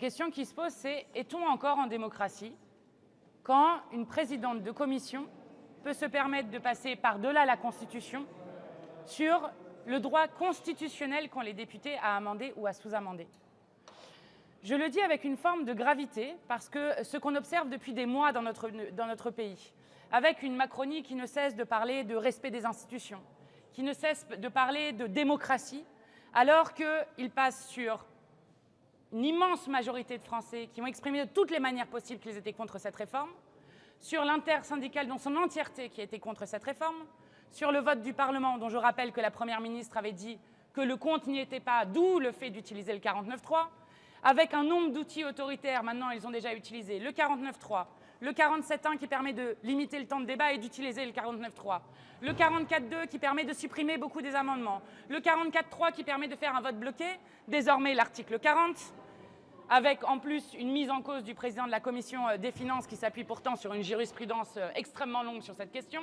question qui se pose, c'est est-on encore en démocratie quand une présidente de commission peut se permettre de passer par-delà la Constitution sur le droit constitutionnel qu'ont les députés à amender ou à sous-amender? Je le dis avec une forme de gravité parce que ce qu'on observe depuis des mois dans notre pays, avec une Macronie qui ne cesse de parler de respect des institutions, qui ne cesse de parler de démocratie, alors qu'il passe sur une immense majorité de Français qui ont exprimé de toutes les manières possibles qu'ils étaient contre cette réforme, sur l'intersyndicale dans son entièreté qui était contre cette réforme, sur le vote du Parlement dont je rappelle que la Première ministre avait dit que le compte n'y était pas, d'où le fait d'utiliser le 49.3, avec un nombre d'outils autoritaires. Maintenant, ils ont déjà utilisé le 49.3, le 47.1 qui permet de limiter le temps de débat et d'utiliser le 49.3, le 44.2 qui permet de supprimer beaucoup des amendements, le 44.3 qui permet de faire un vote bloqué, désormais l'article 40, avec en plus une mise en cause du président de la Commission des finances qui s'appuie pourtant sur une jurisprudence extrêmement longue sur cette question.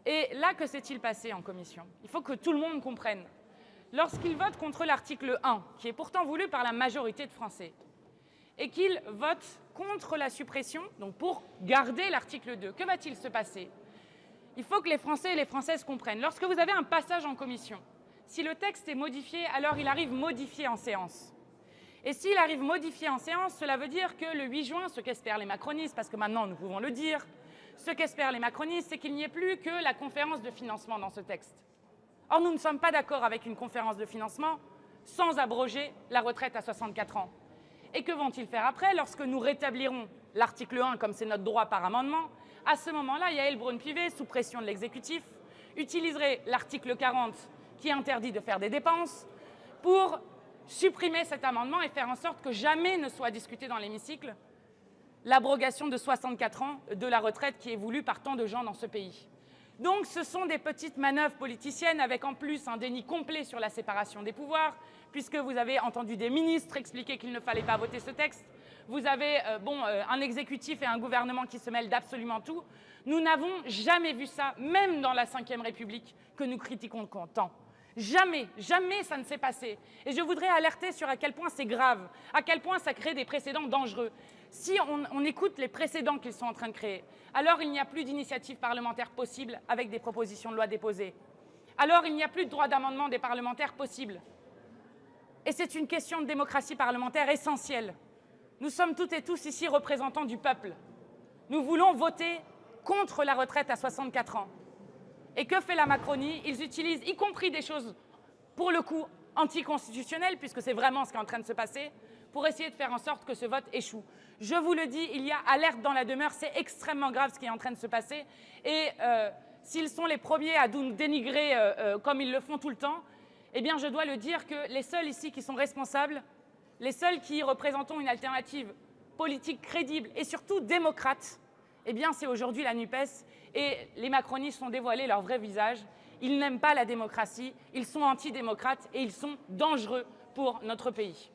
Et là, que s'est-il passé en commission? Il faut que tout le monde comprenne. Lorsqu'il vote contre l'article 1, qui est pourtant voulu par la majorité de Français, et qu'il vote contre la suppression, donc pour garder l'article 2, que va-t-il se passer? Il faut que les Français et les Françaises comprennent. Lorsque vous avez un passage en commission, si le texte est modifié, alors il arrive modifié en séance. Et s'il arrive modifié en séance, cela veut dire que le 8 juin, ce qu'espèrent les macronistes, parce que maintenant nous pouvons le dire, ce qu'espèrent les macronistes, c'est qu'il n'y ait plus que la conférence de financement dans ce texte. Or, nous ne sommes pas d'accord avec une conférence de financement sans abroger la retraite à 64 ans. Et que vont-ils faire après lorsque nous rétablirons l'article 1 comme c'est notre droit par amendement? À ce moment-là, Yaël Braun-Pivet, sous pression de l'exécutif, utiliserait l'article 40 qui interdit de faire des dépenses pour supprimer cet amendement et faire en sorte que jamais ne soit discuté dans l'hémicycle l'abrogation de 64 ans de la retraite qui est voulue par tant de gens dans ce pays. Donc ce sont des petites manœuvres politiciennes avec en plus un déni complet sur la séparation des pouvoirs, puisque vous avez entendu des ministres expliquer qu'il ne fallait pas voter ce texte. Vous avez un exécutif et un gouvernement qui se mêlent d'absolument tout. Nous n'avons jamais vu ça, même dans la Ve République, que nous critiquons tant. Jamais, jamais ça ne s'est passé. Et je voudrais alerter sur à quel point c'est grave, à quel point ça crée des précédents dangereux. Si on écoute les précédents qu'ils sont en train de créer, alors il n'y a plus d'initiative parlementaire possible avec des propositions de loi déposées. Alors il n'y a plus de droit d'amendement des parlementaires possible. Et c'est une question de démocratie parlementaire essentielle. Nous sommes toutes et tous ici représentants du peuple. Nous voulons voter contre la retraite à 64 ans. Et que fait la Macronie? Ils utilisent, y compris des choses, pour le coup, anticonstitutionnelles, puisque c'est vraiment ce qui est en train de se passer, pour essayer de faire en sorte que ce vote échoue. Je vous le dis, il y a alerte dans la demeure, c'est extrêmement grave ce qui est en train de se passer. Et s'ils sont les premiers à nous dénigrer comme ils le font tout le temps, eh bien je dois le dire que les seuls ici qui sont responsables, les seuls qui représentons une alternative politique crédible et surtout démocrate, eh bien c'est aujourd'hui la NUPES. Et les macronistes ont dévoilé leur vrai visage. Ils n'aiment pas la démocratie, ils sont antidémocrates et ils sont dangereux pour notre pays.